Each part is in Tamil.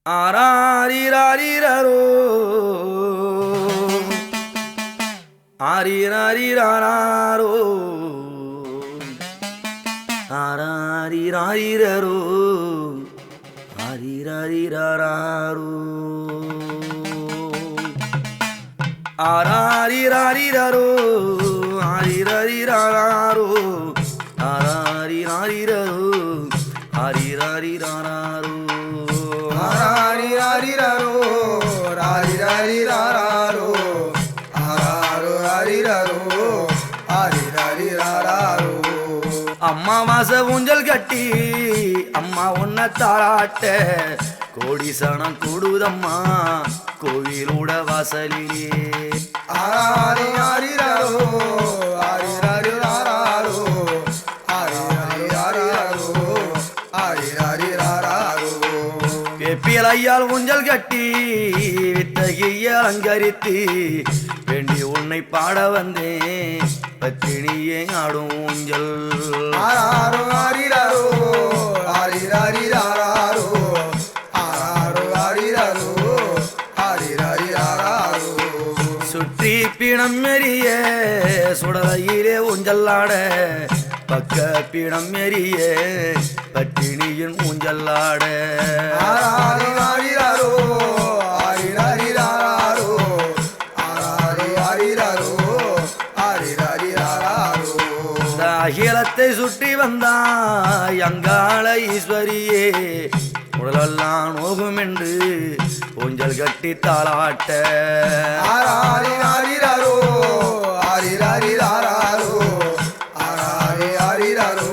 ஆராரிராரிரரோ ஆரிராரிராரோ ஆராரிராரிரரோ ஆரிராரிராரோ ஆராரிராரிரரோ ஆரிராரிராரோ ஆராரிராரிரரோ ஆரிராரிராரோ ஆரிராரிரரோ ராரிராரிராரோ ஆராரோ ஆரிராரோ ஆரிராரிராரோ அம்மா மாச ஊஞ்சல் கட்டி அம்மா உன்னை தாளாட்ட கோடி சனம் கூடுதம்மா கோவிலோட வாசலிலே ஆரி ஆரிராரோ ஆரிராரிராரோ ஆரிராரிராரோ ஆரிராரிராரோ வெப்பியல் ஐயால் ஊஞ்சல் கட்டி வித்தகிய அலங்கரித்து வேண்டி உன்னை பாட வந்தேன் பத்தினியே ஆடும் ஊஞ்சல் ஆராரோ ஆரிராரோ ஆரிராரிராரோ ஆராரோ ஆரிராரோ ஆரிராரிராரோ சுற்றி பீடம் மெறிய சுடலையிலே ஊஞ்சல்லாட பக்க பீடம் மெறிய பத்தினியின் ஊஞ்சல்லாட ஆராரோ ஆரிராரோ ஆரிராரிராரோ ஆராரோ ஆரிராரோ ஆரிராரிராரோ அகிலத்தை சுற்றி வந்தாய் அங்காள ஈஸ்வரியே உடலெல்லாம் நோகும் என்று ஊஞ்சல் கட்டி தாளாட்ட ஆரிராரிராரோ ஆரிராரிராரோ ஆராரோ ஆரிராரோ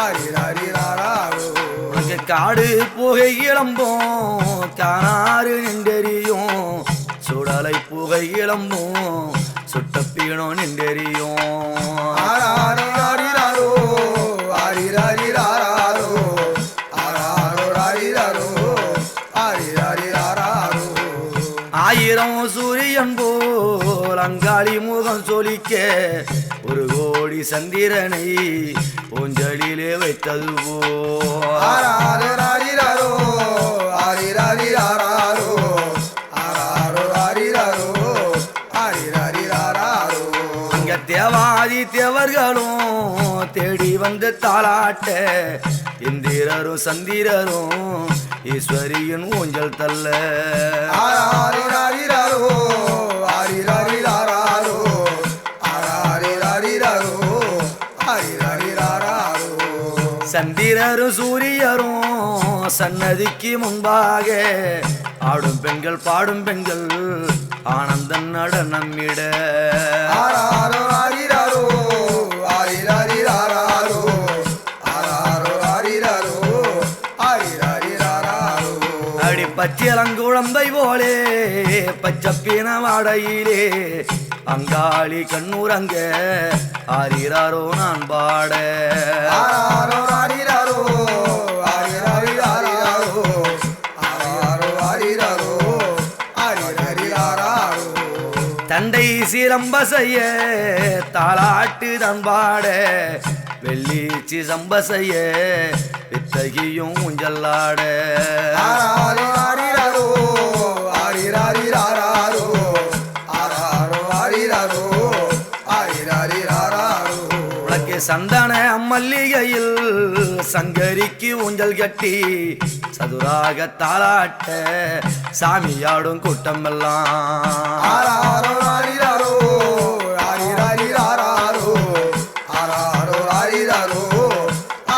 ஆரிராரிராரோ உனக்கு காடு புகை இளம்போம் காணாறு நின்றெறியும் சுடலை புகை இளம்போம் சுட்ட பீடம் நின்றெறியும் ஆராரோ ஆரிராரோ ஆரிராரிராரோ ஆராரோ ஆரிராரோ ஆரிராரிராரோ ஆயிரம் சூரியன் போல் அங்காளி முகம் சொலிக்க ஒரு கோடி சந்திரனை ஊஞ்சலிலே வைத்தது போ ஆராரோ ஆரிராரோ ஆரிராரிராரோ ஆராரோ ஆரிராரோ ஆரிராரிராரோ அங்க தேவாதி தேவர்களும் தேடி வந்து தாளாட்ட இந்திரரும் சந்திரரும் ஈஸ்வரியின் ஊஞ்சல் தள்ள ஆராரோ ஆரிராரோ ஆரிராரிராரோ ஆராரோ ஆரிராரோ ஆரிராரிராரோ சந்திரரும் சூரியரும் சன்னதிக்கு முன்பாக ஆடும் பெண்கள் பாடும் பெண்கள் ஆனந்த நடனமிட ஆராரோ ஆரிராரோ ஆரிராரிராரோ ஆராரோ ஆரிராரோ ஆரிராரிராரோ அடி பச்சிலங்குழந்தை போலே பச்சப்பீன வாடையிலே அங்காளி கண்ணூரங்க ஆரிராரோ நான் பாட ஆராரோ ஆரிராரோ ஆரிராரிராரோ ஆராரோ ஆரிராரோ ஆரிராரிராரோ தண்டை சிலம்பசைய தாளாட்டு தான் பாட வெள்ளீச்சி சம்பசைய வித்தகியும் ஊஞ்சல்லாட ஆராரோ ஆரிராரோ ஆரிராரிராரோ ஆராரோ ஆரிராரோ ஆரிராரிராரோ உனக்கு சந்தன மல்லிகையில் சங்கரிக்கு ஊஞ்சல் கட்டி சதுராக தாளாட்ட சாமியாடும் கூட்டம் எல்லாம் ஆராரோ ஆரிராரோ ஆரிராரிராரோ ஆராரோ ஆரிராரோ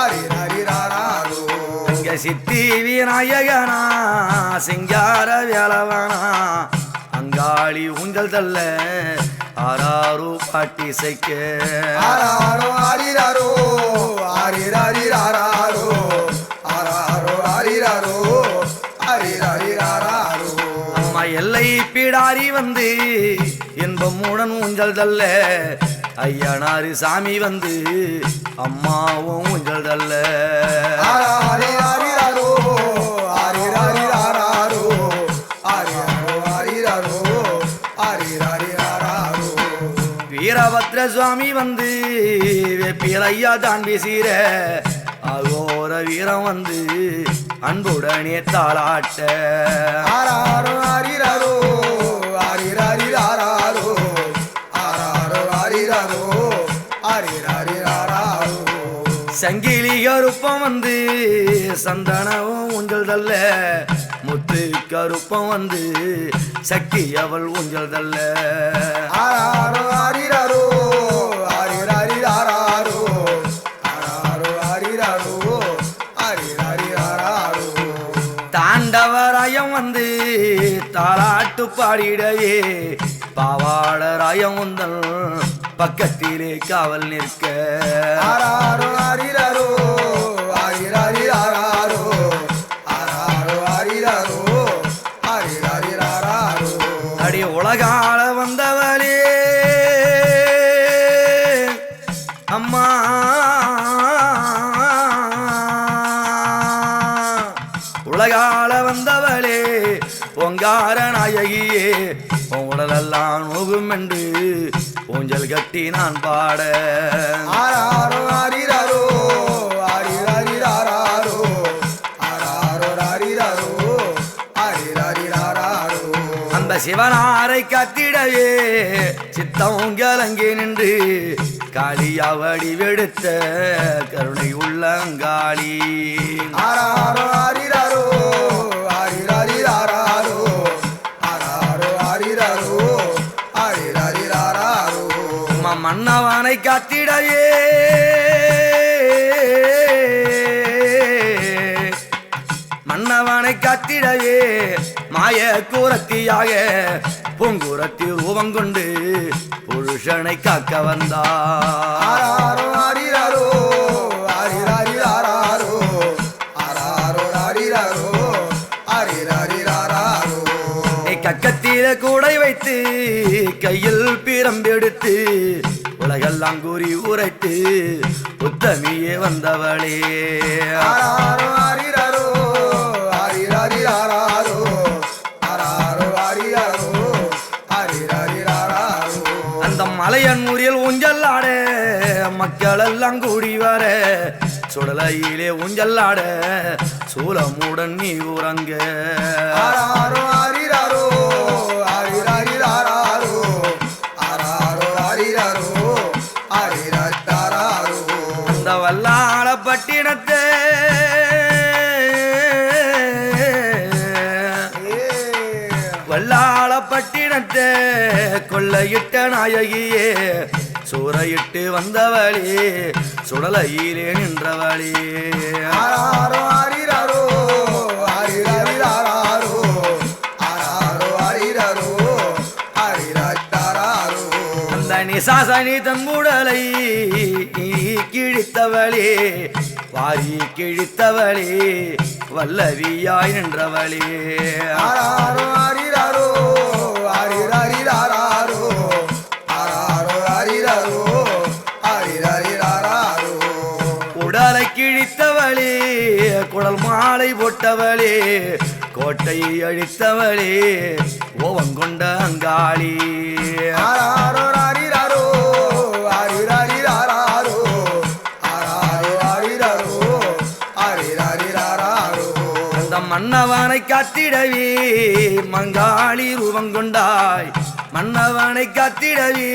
ஆரிராரிராரோ அங்க சித்தி விநாயகனா சிங்கார வேலவனா அங்காளி ஊஞ்சல் தள்ள ஆராரோ பாட்டி சைக்க ஆராரோ ஆரிராரோ ஆரிராரிராரோ ஆராரோ ஆரிராரோ ஆரிராரிராரோ அம்மா எல்லை பீடாரி வந்து இன்பமுடன் ஊஞ்சல் தள்ள ஐயனாரு சாமி வந்து அம்மாவும் ஊஞ்சல் தள்ள ஆராரோ ஆரிராரோ ஆரிராரிராரோ ஆரிராரோ ஆரிராரோ ஆரிராரிராரோ வீரபத்ர சுவாமி வந்து வேப்பியல் ஐயா தான் பேசுகிற அகோர வீரம் வந்து அன்புடனே தாளாட்ட ஆராரோ ஆரிராரோ ஆரிராரிராரோ ஆராரோ ஆரிராரோ ஆரிராரிராரோ சங்கிலி கருப்பம் வந்து சந்தனவும் ஊஞ்சல் தல்ல முத்து கருப்பம் வந்து சக்தி அவள் ஊஞ்சல் தல்ல ஆராரோ ஆரிராரோ ஆரிராரிராரோ ஆராரோ ஆரிராரோ ஆரிராரிராரோ தாண்டவராயம் வந்து தாளாட்டு பாடிடையே பாவாடராயம் உந்தல் பக்கத்திலே காவல் நிற்க ஆராரோ ஆரிராரோ ஆரிராரிராரோ ஆராரோ ஆரிராரோ ஆரிராரிராரோ அடி உலகால வந்தவளே அம்மா உலகால வந்தவளே பொங்கார நாயகியே உடலெல்லாம் நோகுமென்று ஊஞ்சல் கட்டி நான் பாட ஆராரோ ஆரிராரோ ஆரிராரிராரோ ஆராரோ ஆரிராரோ ஆரிராரிராரோ அந்த சிவனாரை கத்திடையே சித்தம் கலங்கி நின்று காளியாவடி வெடுத்த கருணை உள்ளங்காளி ஆராரோ ஆரிராரோ ஆரிராரிராரோ ஆராரோ ஆரிராரோ ஆரிராரிராரோ மன்னவனை காத்திடையே மன்னவனை காத்திடையே மாய கூரத்தியாக பூங்குரத்தி ரூபம் கொண்டு புருஷனை காக்க வந்தார் ஆராரோ ஆரிராரோ ஆரிராரிராரோ ஆராரோ ஆரிராரோ ஆரிராரிராரோ கக்கத்தில கூடை வைத்து கையில் பிரம்பெடுத்து உலகெல்லாம் கூறி உரைத்து உத்தமியே வந்தவளே ஆராரோ ஆரிராரோ ஆரிராரிராரோ ஆராரோ ஆரிராரோ ஆரிராரிராரோ அந்த மலையன் ஊரில் ஊஞ்சல்லாட மக்கள் எல்லாம் கூடி வர சுடலையிலே ஊஞ்சல்லாட சூலமுடன் நீ உறங்க ஆராரோ ஆரிராரோ ஆரிராரிராரோ ஆராரோ ஆரிராரோ ஆரிராரிராரோ அந்த வல்லாள பட்டினத்தை வல்லாள பட்டினத்தை கொள்ளையிட்ட நாயகியே சூறையிட்டு வந்தவளே சுடலையிலே நின்றவளே ஆராரோ ஆரிராரோ ஆரிராரிராரோ ஆராரோ ஆரிராரோ ஆரிராரிராரோ அந்த நிசாசனி தன்முடலை கிழித்தவளே வாரி கிழித்தவளே வல்லவியாய் நின்றவளே ஆராரோ ஆரிராரோ ஆரிராரிராரோ ஆராரோ ஆரிராரோ ஆரிராரிராரோ உடலை கிழித்தவளே குடல் மாலை போட்டவளே கோட்டையை அழித்தவளே ஓவங்கொண்ட அங்காளி ஆராரோ ஆரிராரோ ஆரிராரிராரோ ஆராரோ ஆரிராரோ ஆரிராரிராரோ அந்த மன்னவனை காத்திடவே மங்காளி ரூபம் கொண்டாய் மன்னவனை காத்திடவே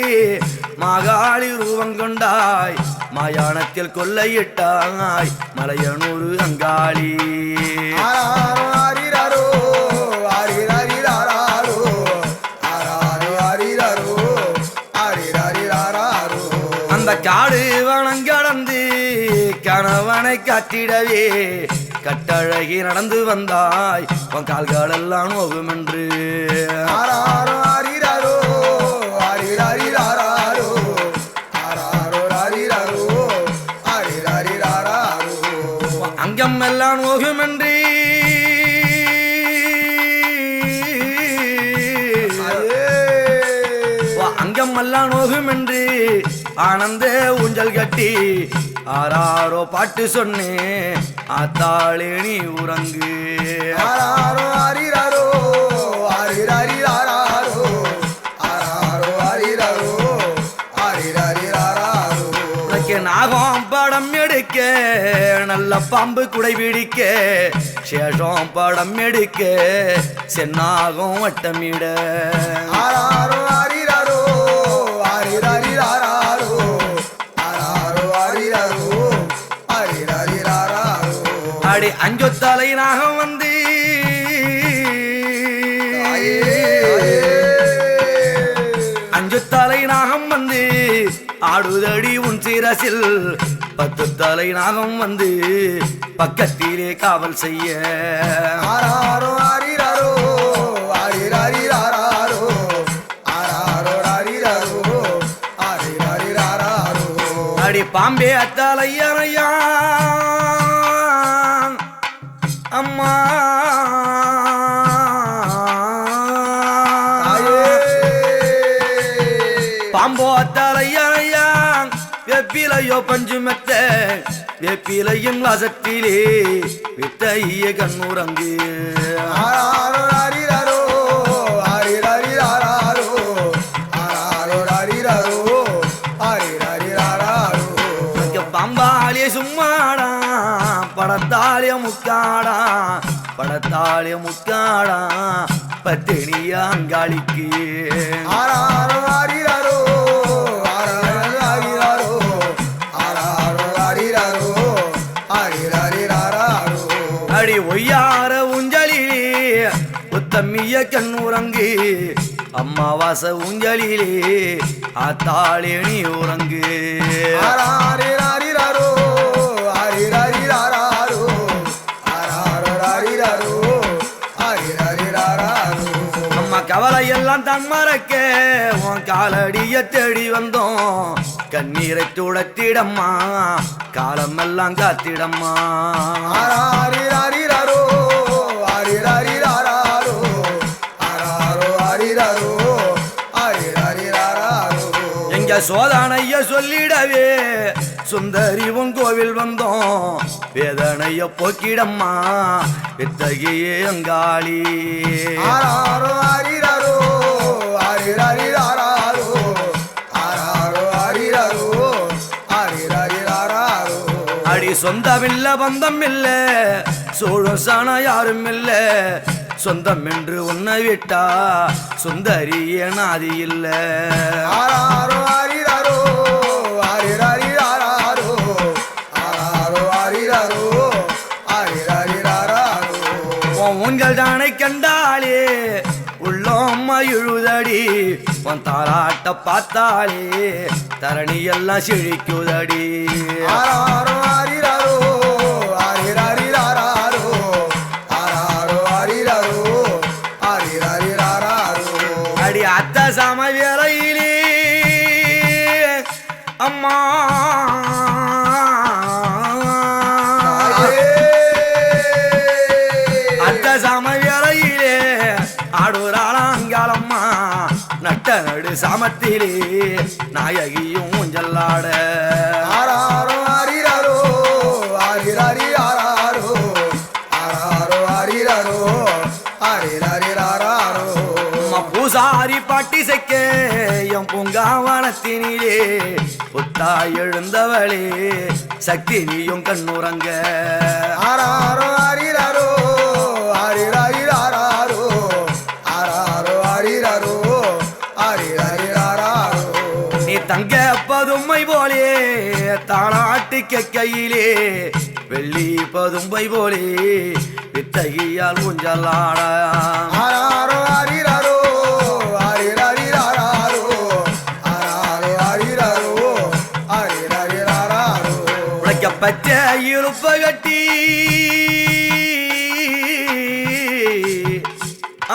மாகாளி ரூபம் கொண்டாய் மாயாணத்தில் கொள்ளையிட்டாய் மலையனூரு அங்காளி ஆராரோ ஆரிராரோ ஆரிராரிராரோ ஆராரோ ஆரிராரோ ஆரிராரிராரோ அந்த காடு வனங்கடந்து கணவனை காத்திடவே கட்டழகி நடந்து வந்தாய் உன் கால்கள் எல்லாம் நோகுமென்று ஆராரோ ஆரிராரோ ஆரிராரிராரோ ஆராரோ ஆரிராரோ ஆரிராரிராரோ அங்கம் எல்லாம் நோகுமென்று அங்கம் எல்லாம் நோகுமென்று ஆனந்த ஊஞ்சல் கட்டி ஆராரோ பாட்டு சொன்னேன் ஆத்தாளே நீ உறங்கு ஆராரோ ஆரிராரோ ஆரிராரிராரோ ஆராரோ ஆரிராரோ ஆரிராரிராரோ உனக்கு நாகம் படம் எடுக்க நல்ல செல்ல பாம்பு குடை பிடிக்க சேஷம் படம் எடுக்க சென்னாகும் வட்டமிட ஆராரோ ஆரிராரோ ஆரிராரிராரோ ஆராரோ ஆரிராரோ ஆரிராரிராரோ அடி அஞ்சு தலை நாகம் வந்து அஞ்சு தலை நாகம் வந்து ஆடுதடி உன் சிரசில் 10 தலை நாகம் வந்து பக்கத்திலே காவல் செய்ய ஆராரோ ஆரிராரோ ஆரிராரிராரோ ஆராரோ ஆரிராரோ ஆரிராரிராரோ அடி பாம்பே அத்தலையறையா அம்மா பாம்போ அத்தலையறையா வெப்பிலையோ பஞ்சு மெத்த வெப்பிலையும் வாசத்திலே வித்தைய கண்ணுறங்கு ஆராரோ ஆரிராரோ ஆரிராரிராரோ ஆராரோ ஆரிராரோ ஆரிராரிராரோ பாம்பாளிய சும்மாடா படத்தாளிய முக்காடா படத்தாளிய முக்காடா பத்தினிய அங்காளிக்கு ஆராரோ ஆரிராரோ ஆராரோ ஆரிராரோ ஆராரோ ஆரிராரோ ஆரிராரிராரோ அடி ஒய்யார ஊஞ்சலிலே உத்தமிய கண்ணுறங்கு அம்மாவாச ஊஞ்சலிலே ஆத்தாளே நீ உறங்கு ஆராரிராரிராரோ ஆரிராரிராரோ ஆராரோ ஆரிராரோ ஆரிராரிராரோ அம்மா கவலை எல்லாம் தான் மறக்க உன் காலடிய தேடி வந்தோம் கண்ணீரை துடத்திடம்மா காலமெல்லாம் காத்திடம்மா ஆராரிராரிராரோ ஆரிராரிராரோ ஆராரோ ஆரிராரோ ஆரிராரிராரோ எங்க சோதனைய சொல்லிடவே சுந்தரி உன் கோவில் வந்தோம் வேதனைய போக்கிடம்மா வித்தகியே அங்காளி ஆராரோ ஆரிராரோ ஆரிராரிராரோ ஆராரோ ஆரிராரோ ஆரிராரிராரோ அடி சொந்தமில்ல பந்தம் இல்ல சோழம் சாண யாரும் இல்ல சொந்தம் என்று உன்னை விட்டா சுந்தரிய நாதி இல்ல ஆராரோ ஆரிராரோ ஆரிராரிராரோ ஆராரோ ஆரிராரோ ஆரிராரிராரோ உங்கள் தானை கண்டாலே உள்ளோம் மகிழுதடி உன் தாராட்ட பார்த்தாலே தரணி எல்லாம் செழிக்குதடி ஆராரோ ஆரிராரோ ஆரிராரிராரோ ஆராரோ ஆரிராரோ ஆரிராரிராரோ அடி அத்த சம வேளையிலே அம்மா அத்த சம வேளையிலே ஆடுறாளாங்காலம்மா நட்ட நடு சாமத்திலே நாயகியும் ஊஞ்சல்லாட ஆராரோ ஆரிராரோ ஆரிராரிராரோ ஆராரோ ஆரிராரோ ஆரிராரிராரோ அம்மா பூசாரி பாட்டி சைக்க என் பூங்காவனத்தினிலே புத்தா எழுந்தவளே சக்தி நீயும் கண்ணுறங்க ஆராரோ ஆரிராரோ ஆரிராரிராரோ ஆராரோ ஆரிராரோ ஆரிராரிராரோ நீ தங்க பதுமை போலே தாளாட்டு கையிலே வெள்ளி பதும்பை போலே வித்தகியால் ஊஞ்சலாட ஆராரோ ஆரிராரோ ஆரிராரிராரோ ஆராரோ ஆரிராரோ ஆரிராரிராரோ உழைக்க பச்சை இருப்ப கட்டி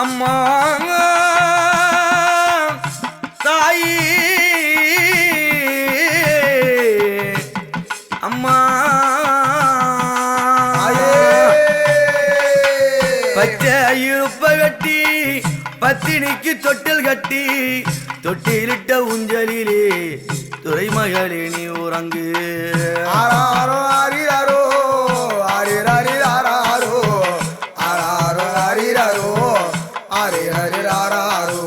அம்மா தாயி அம்மா பச்சை இருப்ப கட்டி பத்தினிக்கு தொட்டில் கட்டி தொட்டிலிட்ட ஊஞ்சலிலே துறைமகளே நீ உறங்கு ஆராரோ ஆரிராரோ ஆரிராரிராரோ ஆராரோ ஆரிராரோ ஆரிராரிராரோ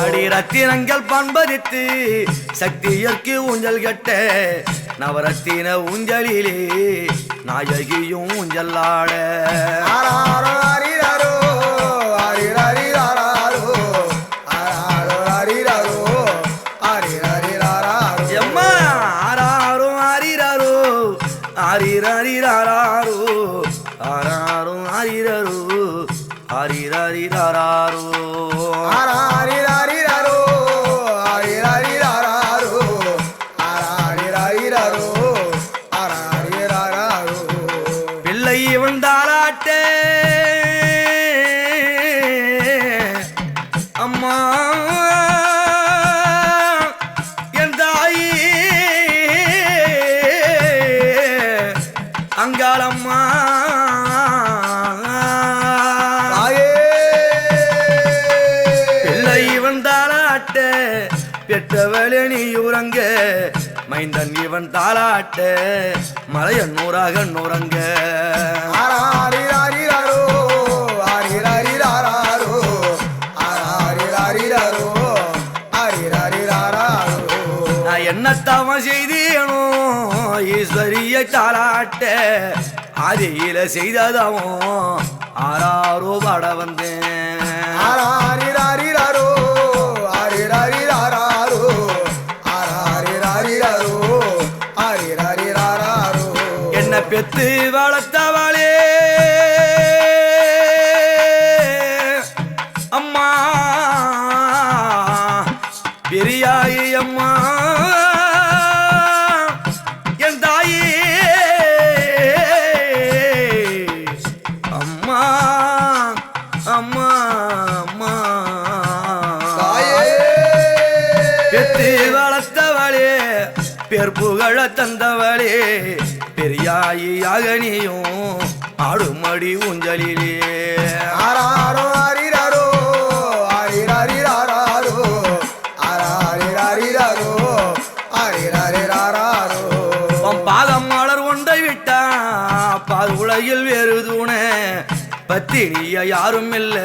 அடி ரத்தினங்கள் பண்பதித்து சக்தியற்கு ஊஞ்சல் கட்ட நவரத்தின ஊஞ்சலிலே நாயகியும் ஊஞ்சல்லாட ஆராரோ ஆரிராரோ ஆரிராரிராரோ ஆராரோ ஆரிராரோ ஆரிராரிராரோ எம்மா ஆராரோ ஆரிராரோ ஆரிராரிராரோ ஆராரோ ஆரிராரோ ஆரிராரிராரோ ஆராரிராரிராரோ ஆரிராரிராரோ ஆராரிராரிராரோ ஆராரிராரோ பிள்ளை வந்தாலாட்ட அம்மா என் தாயி அங்காளம்மா பிள்ளை வந்தாலாட்ட பெற்றவளே நீ உறங்க மைந்தன் இவன் தாளாட்ட மலையன் நூறாக நுறங்க ஆராரிராரிராரோ ஆரிராரிராரோ ஆராரிராரிராரோ ஆரிராரிராரோ நான் என்ன தவம் செய்தேனோ ஈஸ்வரிய தாளாட்ட ஆதியில செய்ததவன் ஆறாரோ பாட வந்தேன் ஆராரிராரிராரோ ஆரிராரிராரோ ஆராரிராரிராரோ ஆரிராரிராரோ என்ன பெத்து வளர்த்தவளே அம்மா பெரியாயி அம்மா என் தாயி அம்மா அம்மா அம்மா பெத்து வளர்த்தவளே பேர் புகழ தந்தவளே பெரியாயியாக நீயும் ஆடுமடி ஊஞ்சலிலே ஆராரோ ஆரிராரோ ஆரிராரிராரோ ஆராரிராரிராரோ ஆரிராரிராரோ உன் பாதம் மலர் ஒன்றை விட்டா பால் உலகில் வேறு தூண பத்தினிய யாரும் இல்ல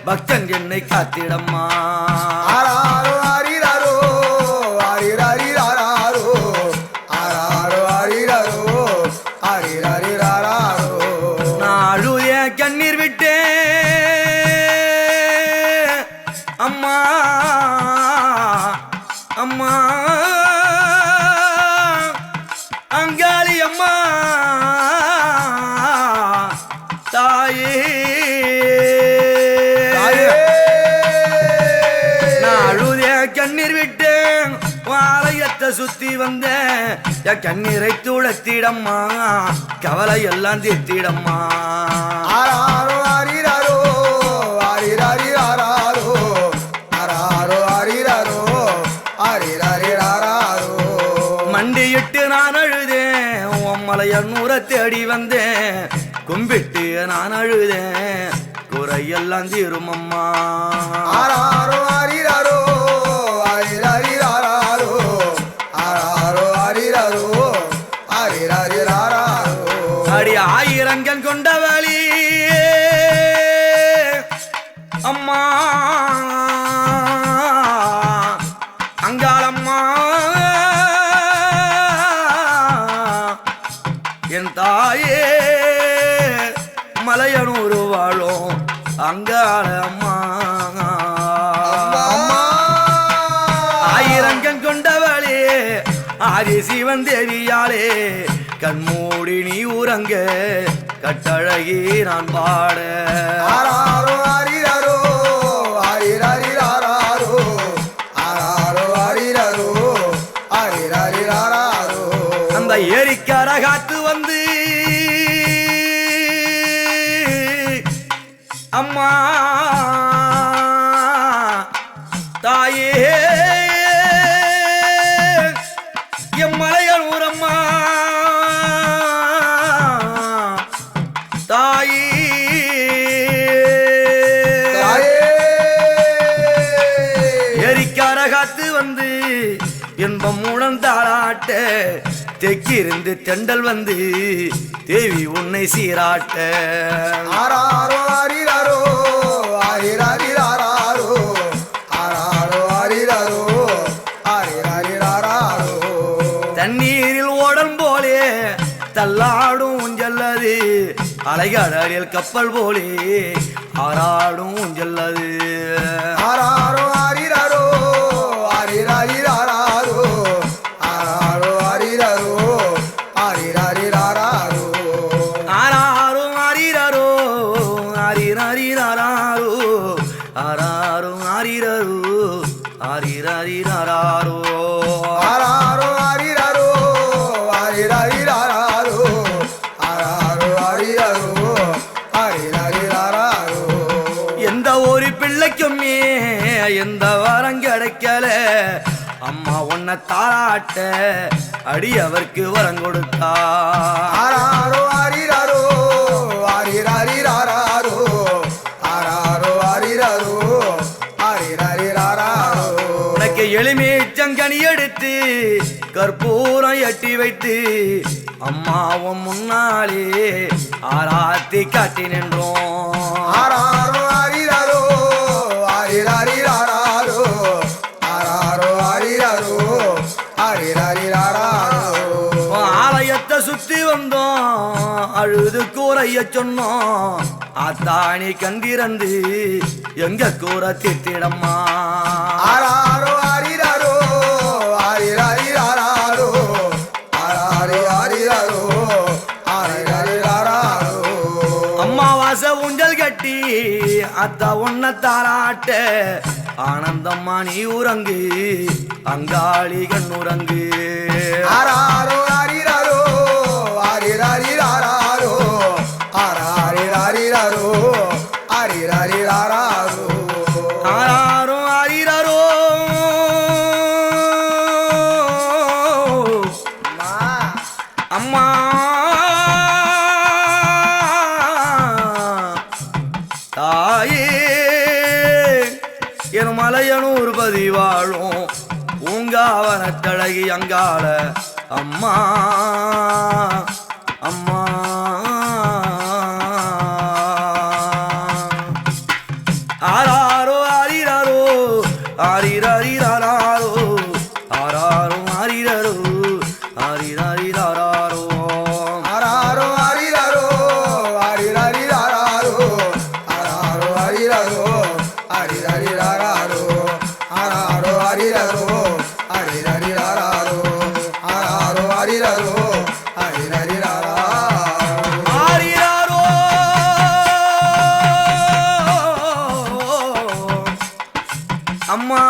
பக்தன் என்னை காத்திடம்மா ஆராரோ ஆரிராரோ ஆரிராரிராரோ ஆராரோ ஆரிராரோ ஆரிராரிராரோ நான் அழுய கண்ணீர் விட்டேன் அம்மா அம்மா அங்காளி அம்மா தாயே நான் அழுத கண்ணீர் விட்டேன் ஆலயத்தை சுத்தி வந்தேன் என் கண்ணீரை துளத்திடம்மா கவலை எல்லாம் தீர்த்திடம்மா ஆராரோ ஆரிராரோ ஆரிராரிராரோ ஆராரோ ஆரிராரோ ஆரிராரிராரோ மண்டியிட்டு நான் அழுதேன் உன் மலைய நூற தேடி வந்தேன் கும்பிட்டு நான் அழுதேன் குறையெல்லாம் தீரும் அம்மா ஆராரோ ஆரிராரோ ஆரிராரிராரோ ஆராரோ ஆரிராரோ ஆரிராரிராரோ அடி ஆயிரங்கன் கொண்டவளி அம்மா அங்காளம்மா என் தாயே மலையனூர் வாழும் அங்காளம்மா அம்மா ஆயிரங்கன் கொண்டவளே ஆதி சிவன் தேவியாளே கண்மூடி நீ உறங்க கட்டழகி நான் பாட ஆராரோ ஆரிராரோ ஆரிராரிராரோ ஆராரோ ஆரிராரோ ஆரிராரிராரோ அந்த ஏரிக்கார காத்து வந்து அம்மா தாயே எம் மலையல் ஊரம்மா தாயே ஏரிக்கார காத்து வந்து இன்பம் உணர்ந்தாளாட்ட தெக்கிருந்து தெண்டல் வந்து தேவி உன்னை சீராட்ட ஆராரோ ஆரிராரோ ஆரிராரிராரோ ஆராரோ ஆரிராரோ ஆரிராரிராரோ தண்ணீரில் அலைகடலில் கப்பல் போலே ஆராடும் ஊஞ்சல்லது ஆராரோ ஆரிரரோ ஆரிரரிராரோ ஆராரோ ஆரிரரோ ஆரிரரிராரோ ஆராரும் ஆரிரரோ ஆரிரரிராரோ ஆராரும் ஆரிரரோ ஆரிரரிராரோ ஆராரோ ஆரிரரோ ஆரிரரிராரோ ஆராரோ ஆரிரரோ ஆரிரரிராரோ எந்த ஒரு பிள்ளைக்குமே எந்த வரம் கிடைக்கல அம்மா உன்னை தாராட்ட அடியவர்க்கு வரம் கொடுத்தா ஆராரோ ஆரிரரோ ஆரிரரிராரோ ஆராரோ ஆரிரரோ ஆரிரரிராரோ உனக்கு எலுமிச்சங்கனி எடுத்து கற்பூரம் எட்டி வைத்து அம்மாவும் முன்னாலே ஆராத்தி காட்டி நின்றோம் ஆராரோ ஆரிரரோ ஆரிரரிராரோ ஆராரோ ஆரிரரோ ஆரிரரிராரோ ஆலயத்தை சுத்தி வந்தோம் அழுது கூரைய சொன்னோம் ஆத்தாணி கண்டிரந்து எங்க கூரை தீர்த்திடம்மா ஆராரோ ஆரிரரோ ஆரிரரிராரோ ஆராரோ ஆரிரரோ ஆரிரரிராரோ அம்மாவாசை ஊஞ்சல் கட்டி அத்தா உன்னை தாராட்ட ஆனந்தம்மா நீ உறங்கு அங்காளி கண்ணுறங்கு ஆராரோ ஆரிரரோ ஆரிரரிராரோ ஆராரிரரிராரோ ஆரிரரிராரோ ஆராரும் ஆரிரரோ அம்மா தாயே என் மலையனூர் பதிவாழும் பூங்காவனத்தழகி அங்காள அம்மா அம்மா ஆராரோ ஆரிரரோ ஆரிரரிராரோ ஆராரோ ஆரிரரோ ஆரிரரிராரோ ஆராரோ ஆரிரரோ ஆரிரரிராரோ ஆராரோ ஆரிரரோ ஆரிரரிராரோ ஆராரோ ஆரிரரோ ஆரிரரிராரோ ஆராரோ ஆரிரரோ ஆரிரரிராரோ ஆரிரரோ அம்மா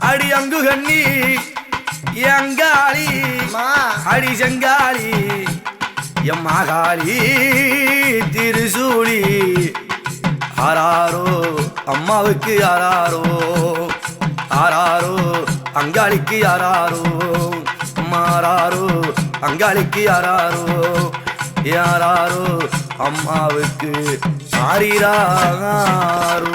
அடி அங்கு கண்ணி எங்காளி அடி செங்காளி எம்மாகாளி திருசூழி ஆராரோ அம்மாவுக்கு ஆராரோ ஆராரோ அங்காளிக்கு ஆராரோ அம்மாராரோ அங்காளிக்கு ஆராரோ யாராரோ அம்மாவுக்கு ஆரிராரோ